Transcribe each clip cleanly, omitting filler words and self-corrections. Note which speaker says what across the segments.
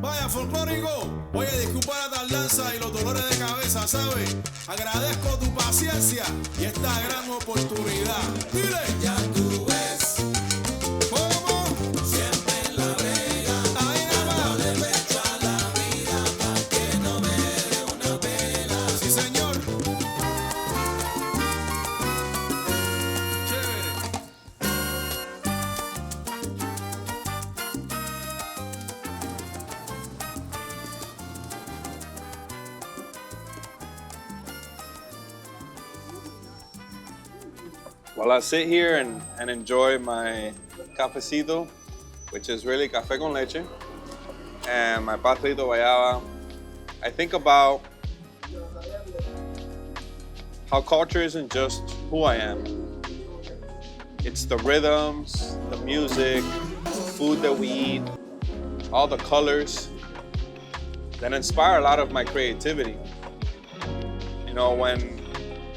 Speaker 1: Vaya, folclórico. Oye, disculpa la tardanza y los dolores de cabeza, ¿sabes? Agradezco tu paciencia y esta gran oportunidad. Dile. Ya tú ves. ¿Cómo? Siempre en la brega. Ahí nada. Dándole pecho a la vida pa' que no me dé una pela. Sí, señor. Chévere.
Speaker 2: While I sit here and enjoy my cafecito, which is really café con leche, and my pastelito guayaba, I think about how culture isn't just who I am. It's the rhythms, the music, the food that we eat, all the colors that inspire a lot of my creativity. You know, when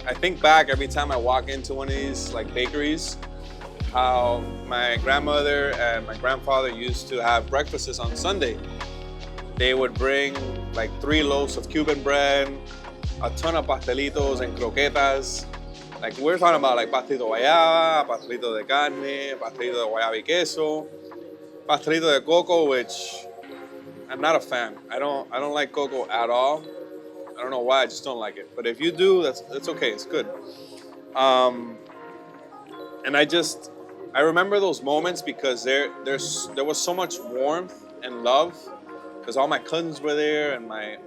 Speaker 2: I think back every time I walk into one of these like bakeries, how my grandmother and my grandfather used to have breakfasts on Sunday. They would bring like 3 loaves of Cuban bread, a ton of pastelitos and croquetas. Like we're talking about like pastelito guayaba, pastelito de carne, pastelito de guayaba y queso, pastelito de coco, which I'm not a fan. I don't like cocoa at all. I don't know why, I just don't like it. But if you do, that's okay, it's good. And I remember those moments because there was so much warmth and love because all my cousins were there and my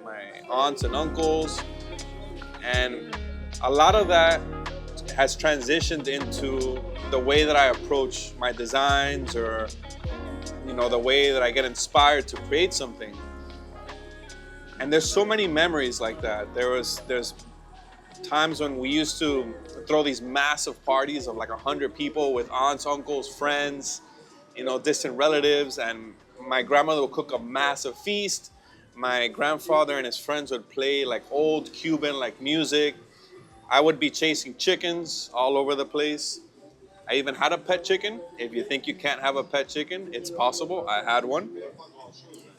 Speaker 2: aunts and uncles. And a lot of that has transitioned into the way that I approach my designs or, you know, the way that I get inspired to create something. And there's so many memories like that. There's times when we used to throw these massive parties of like 100 people with aunts, uncles, friends, you know, distant relatives, and my grandmother would cook a massive feast. My grandfather and his friends would play like old Cuban like music. I would be chasing chickens all over the place. I even had a pet chicken. If you think you can't have a pet chicken, it's possible. I had one.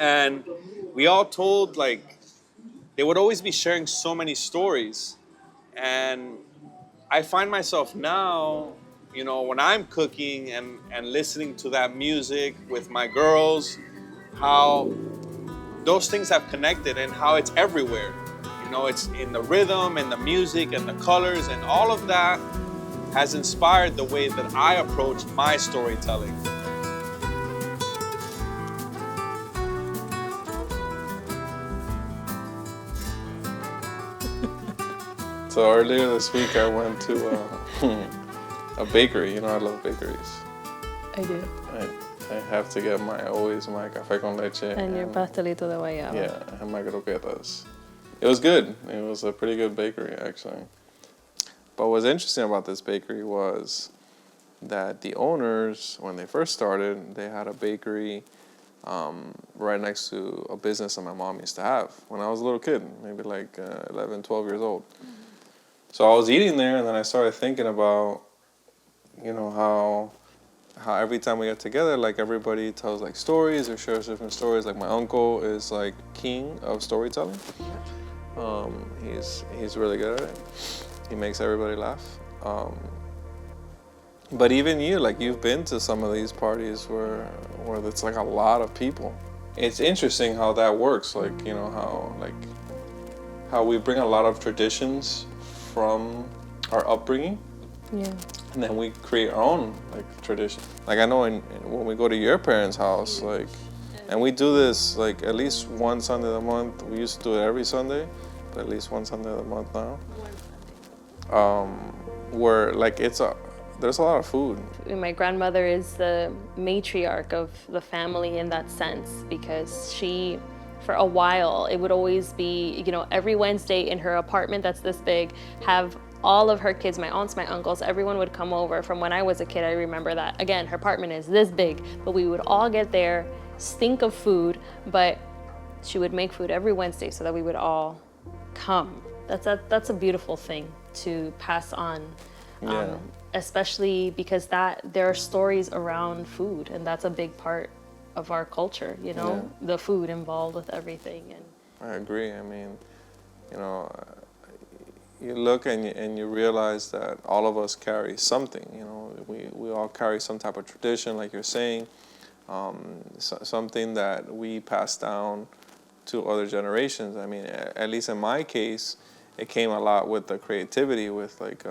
Speaker 2: And we all told, like, they would always be sharing so many stories. And I find myself now, you know, when I'm cooking and listening to that music with my girls, how those things have connected and how it's everywhere. You know, it's in the rhythm and the music and the colors, and all of that has inspired the way that I approach my storytelling. So earlier this week I went to a bakery. You know I love bakeries.
Speaker 3: I do.
Speaker 2: I have to get my café con leche.
Speaker 3: And your pastelito de guayaba.
Speaker 2: Yeah, and my croquetas. It was good. It was a pretty good bakery actually. But what's interesting about this bakery was that the owners, when they first started, they had a bakery right next to a business that my mom used to have when I was a little kid, maybe like 11, 12 years old. Mm-hmm. So I was eating there, and then I started thinking about, you know, how every time we get together, like everybody tells like stories or shares different stories. Like my uncle is like king of storytelling. He's really good at it. He makes everybody laugh. But even you, like you've been to some of these parties where it's like a lot of people. It's interesting how that works. Like, you know, how we bring a lot of traditions from our upbringing.
Speaker 3: Yeah.
Speaker 2: And then we create our own like tradition. Like I know when we go to your parents' house, like, and we do this like at least one Sunday a month. We used to do it every Sunday, but at least one Sunday a month now. Where like there's a lot of food.
Speaker 3: My grandmother is the matriarch of the family in that sense because she, for a while, it would always be, you know, every Wednesday in her apartment that's this big, have all of her kids, my aunts, my uncles, everyone would come over. From when I was a kid, I remember that. Again, her apartment is this big, but we would all get there, stink of food, but she would make food every Wednesday so that we would all come. That's a beautiful thing to pass on. Especially because there are stories around food, and that's a big part of our culture, you know, the food involved with everything. And
Speaker 2: I agree. I mean, you know, you look and you realize that all of us carry something. You know, we all carry some type of tradition, like you're saying, something that we pass down to other generations. I mean, at least in my case, it came a lot with the creativity, with like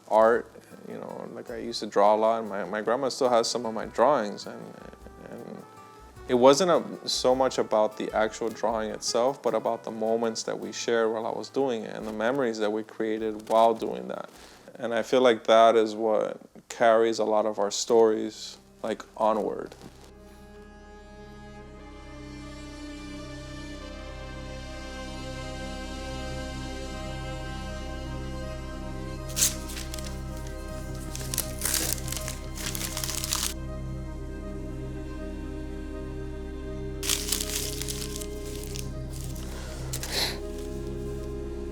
Speaker 2: art. You know, like I used to draw a lot, and my grandma still has some of my drawings, and it wasn't so much about the actual drawing itself, but about the moments that we shared while I was doing it and the memories that we created while doing that. And I feel like that is what carries a lot of our stories like onward.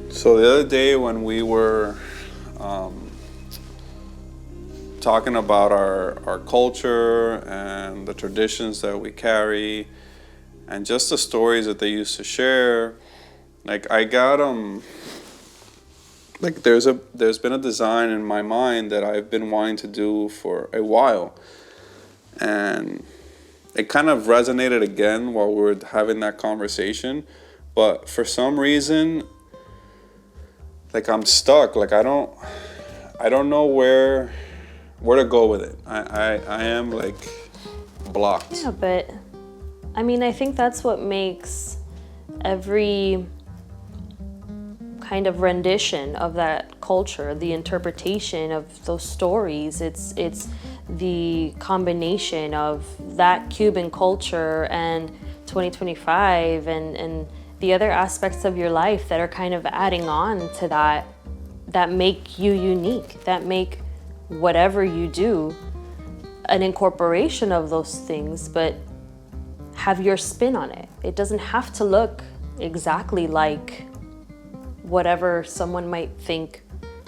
Speaker 2: So the other day when we were talking about our culture and the traditions that we carry and just the stories that they used to share, like I got like there's been a design in my mind that I've been wanting to do for a while, and it kind of resonated again while we were having that conversation, but for some reason, like I'm stuck. Like I don't know where to go with it. I am like blocked.
Speaker 3: yeah, but I mean, I think that's what makes every kind of rendition of that culture, the interpretation of those stories, it's the combination of that Cuban culture and 2025 and the other aspects of your life that are kind of adding on to that make you unique, that make whatever you do an incorporation of those things, but have your spin on it. It doesn't have to look exactly like whatever someone might think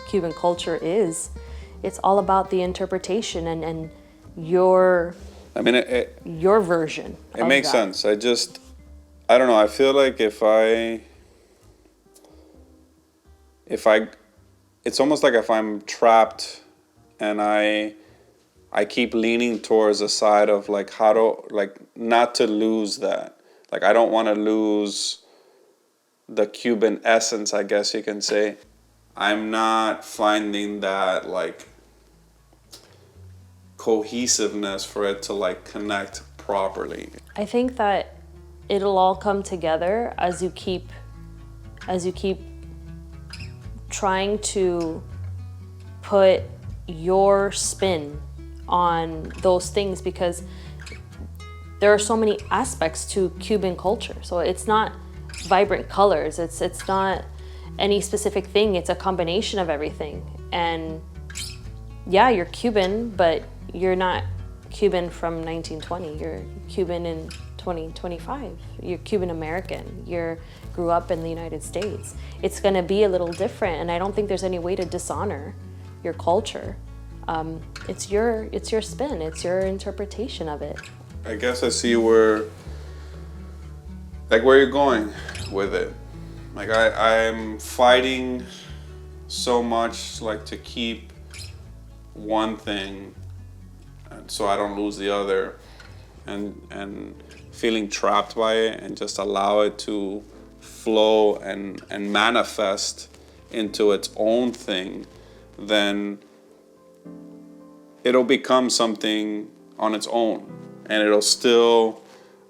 Speaker 3: Cuban culture is. It's all about the interpretation and your version.
Speaker 2: It makes sense. I don't know. I feel like if I, it's almost like if I'm trapped and I keep leaning towards the side of like how to, like not to lose that. Like I don't want to lose the Cuban essence, I guess you can say. I'm not finding that like cohesiveness for it to like connect properly.
Speaker 3: I think that it'll all come together as you keep trying to put your spin on those things, because there are so many aspects to Cuban culture. So it's not vibrant colors, it's not any specific thing, it's a combination of everything. And yeah, you're Cuban, but you're not Cuban from 1920, you're Cuban in 2025. You're Cuban American. You grew up in the United States. It's going to be a little different, and I don't think there's any way to dishonor your culture. It's your spin. It's your interpretation of it.
Speaker 2: I guess I see where you're going with it. Like I'm fighting so much like to keep one thing, and so I don't lose the other, and feeling trapped by it and just allow it to flow and manifest into its own thing, then it'll become something on its own, and it'll still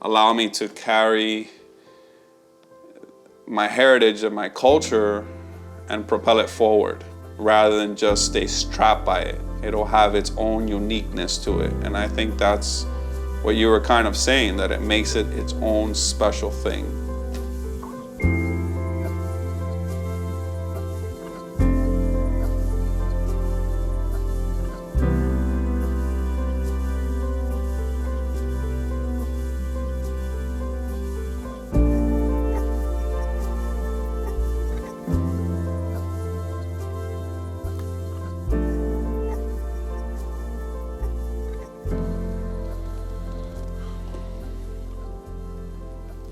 Speaker 2: allow me to carry my heritage and my culture and propel it forward rather than just stay strapped by it. It'll have its own uniqueness to it, and I think that's what you were kind of saying, that it makes it its own special thing.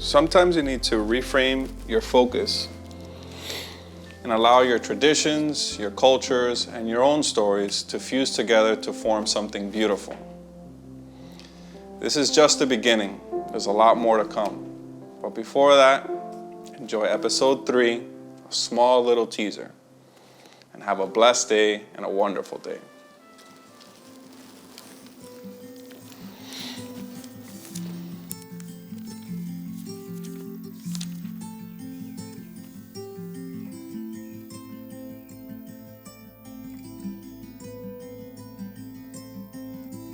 Speaker 2: Sometimes you need to reframe your focus and allow your traditions, your cultures, and your own stories to fuse together to form something beautiful. This is just the beginning. There's a lot more to come. But before that, enjoy episode 3, a small little teaser, and have a blessed day and a wonderful day.